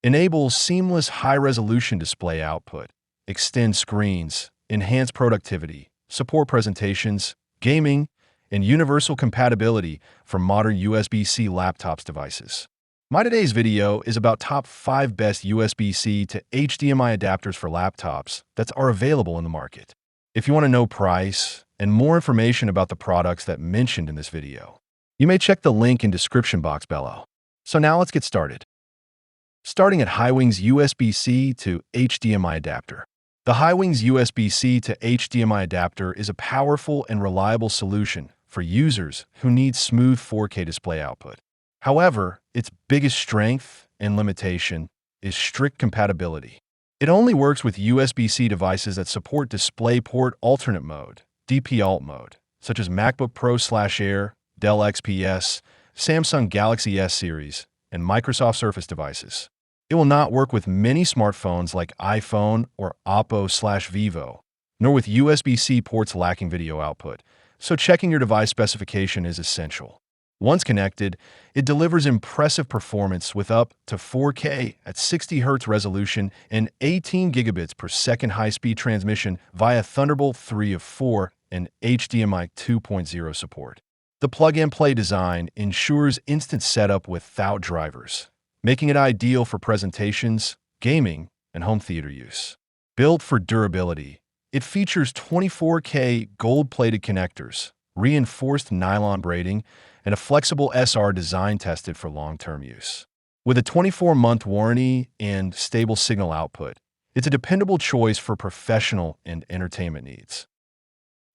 enables seamless high-resolution display output, extend screens, enhance productivity, support presentations, gaming, and universal compatibility for modern USB-C laptops devices. My today's video is about top 5 best USB-C to HDMI adapters for laptops that are available in the market. If you want to know price and more information about the products that mentioned in this video, you may check the link in description box below. So now let's get started. Starting at Hiwing's USB-C to HDMI adapter. The Hiwing's USB-C to HDMI adapter is a powerful and reliable solution for users who need smooth 4K display output. However, its biggest strength and limitation is strict compatibility. It only works with USB-C devices that support DisplayPort Alternate Mode, DP-Alt mode, such as MacBook Pro/Air, Dell XPS, Samsung Galaxy S series, and Microsoft Surface devices. It will not work with many smartphones like iPhone or Oppo/Vivo, nor with USB-C ports lacking video output, so checking your device specification is essential. Once connected, it delivers impressive performance with up to 4K at 60 Hz resolution and 18 gigabits per second high-speed transmission via Thunderbolt 3 of 4 and HDMI 2.0 support. The plug-and-play design ensures instant setup without drivers, making it ideal for presentations, gaming, and home theater use. Built for durability, it features 24K gold-plated connectors, reinforced nylon braiding, and a flexible SR design tested for long-term use. With a 24-month warranty and stable signal output, it's a dependable choice for professional and entertainment needs.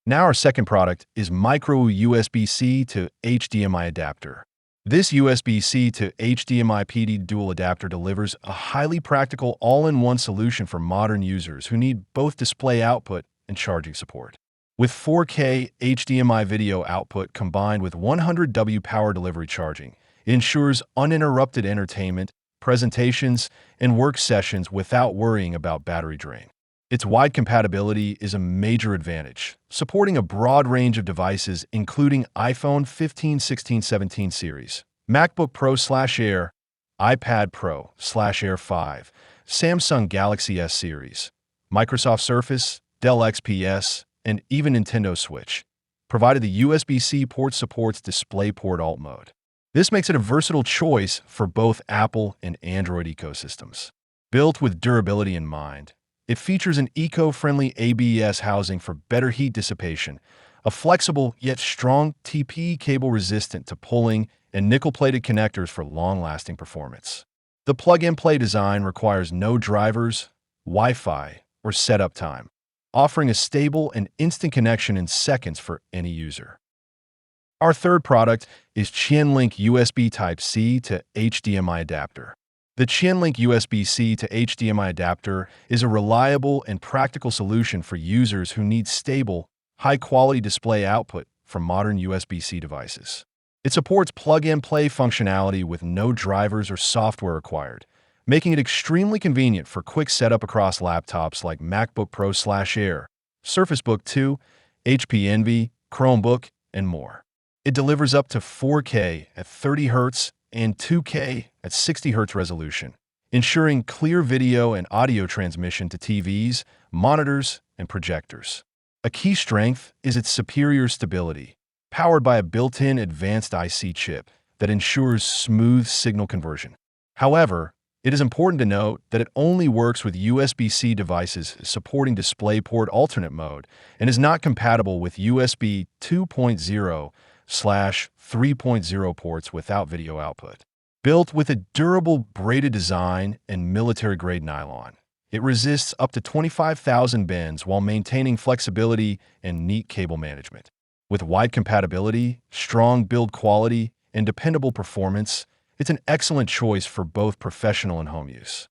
Now our second product is Micro USB-C to HDMI adapter. This USB-C to HDMI PD dual adapter delivers a highly practical all-in-one solution for modern users who need both display output and charging support. With 4K HDMI video output combined with 100W power delivery charging, it ensures uninterrupted entertainment, presentations, and work sessions without worrying about battery drain. Its wide compatibility is a major advantage, supporting a broad range of devices including iPhone 15, 16, 17 series, MacBook Pro/Air, iPad Pro/Air 5, Samsung Galaxy S series, Microsoft Surface, Dell XPS, and even Nintendo Switch, provided the USB-C port supports DisplayPort Alt mode. This makes it a versatile choice for both Apple and Android ecosystems. Built with durability in mind, it features an eco-friendly ABS housing for better heat dissipation, a flexible yet strong TPE cable resistant to pulling, and nickel-plated connectors for long-lasting performance. The plug-and-play design requires no drivers, Wi-Fi, or setup time, offering a stable and instant connection in seconds for any user. Our third product is Qianlink USB Type-C to HDMI adapter. The Qianlink USB-C to HDMI adapter is a reliable and practical solution for users who need stable, high-quality display output from modern USB-C devices. It supports plug-and-play functionality with no drivers or software required, making it extremely convenient for quick setup across laptops like MacBook Pro/Air, Surface Book 2, HP Envy, Chromebook, and more. It delivers up to 4K at 30 Hz and 2K at 60 Hz resolution, ensuring clear video and audio transmission to TVs, monitors, and projectors. A key strength is its superior stability, powered by a built-in advanced IC chip that ensures smooth signal conversion. However, it is important to note that it only works with USB-C devices supporting DisplayPort Alternate Mode and is not compatible with USB 2.0/3.0 ports without video output. Built with a durable braided design and military-grade nylon, it resists up to 25,000 bends while maintaining flexibility and neat cable management. With wide compatibility, strong build quality, and dependable performance, it's an excellent choice for both professional and home use.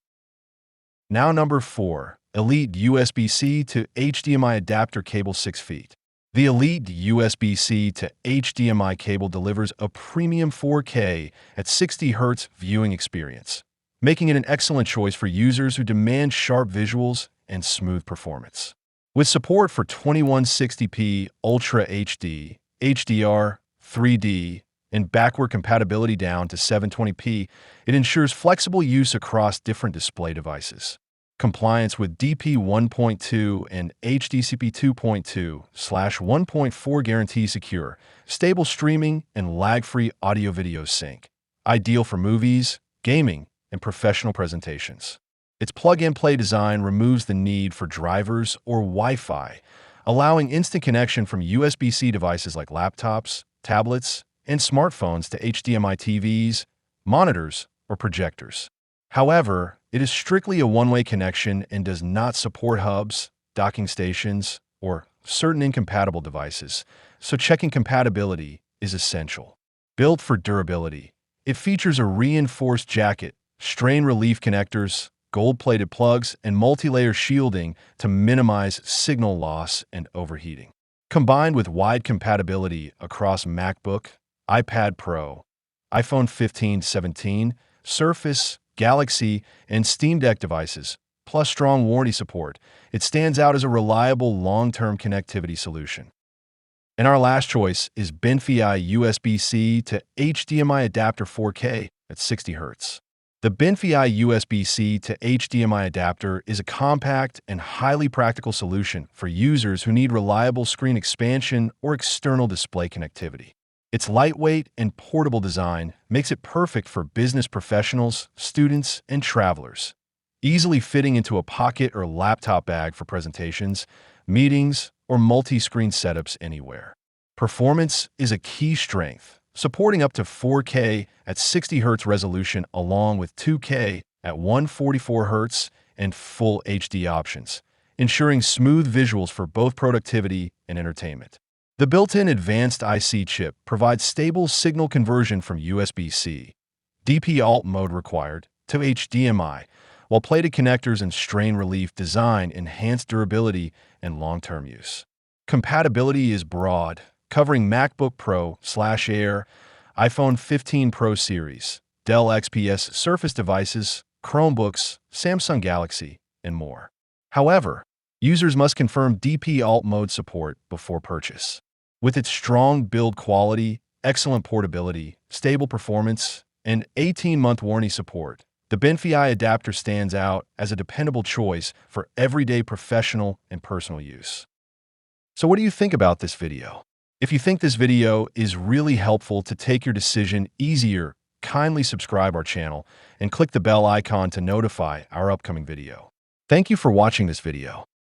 Now number 4, Elite USB-C to HDMI adapter cable 6 feet. The Elite USB-C to HDMI cable delivers a premium 4K at 60 Hz viewing experience, making it an excellent choice for users who demand sharp visuals and smooth performance. With support for 2160p Ultra HD, HDR, 3D, and backward compatibility down to 720p, it ensures flexible use across different display devices. Compliance with DP 1.2 and HDCP 2.2/1.4 guarantee secure, stable streaming, and lag-free audio-video sync. Ideal for movies, gaming, and professional presentations. Its plug-and-play design removes the need for drivers or Wi-Fi, allowing instant connection from USB-C devices like laptops, tablets, and smartphones to HDMI TVs, monitors, or projectors. However, it is strictly a one-way connection and does not support hubs, docking stations, or certain incompatible devices, so checking compatibility is essential. Built for durability, it features a reinforced jacket, strain relief connectors, gold-plated plugs, and multi-layer shielding to minimize signal loss and overheating. Combined with wide compatibility across MacBook, iPad Pro, iPhone 15, 17, Surface, Galaxy, and Steam Deck devices, plus strong warranty support, it stands out as a reliable long-term connectivity solution. And our last choice is BenFi USB-C to HDMI adapter 4K at 60 Hz. The BenFi USB-C to HDMI adapter is a compact and highly practical solution for users who need reliable screen expansion or external display connectivity. Its lightweight and portable design makes it perfect for business professionals, students, and travelers, easily fitting into a pocket or laptop bag for presentations, meetings, or multi-screen setups anywhere. Performance is a key strength, supporting up to 4K at 60 Hz resolution along with 2K at 144 Hz and full HD options, ensuring smooth visuals for both productivity and entertainment. The built-in advanced IC chip provides stable signal conversion from USB-C, DP alt mode required, to HDMI, while plated connectors and strain relief design enhance durability and long-term use. Compatibility is broad, covering MacBook Pro/Air, iPhone 15 Pro series, Dell XPS Surface devices, Chromebooks, Samsung Galaxy, and more. However, users must confirm DP alt mode support before purchase. With its strong build quality, excellent portability, stable performance, and 18-month warranty support, the BenFi adapter stands out as a dependable choice for everyday professional and personal use. So what do you think about this video? If you think this video is really helpful to take your decision easier, kindly subscribe our channel and click the bell icon to notify our upcoming video. Thank you for watching this video.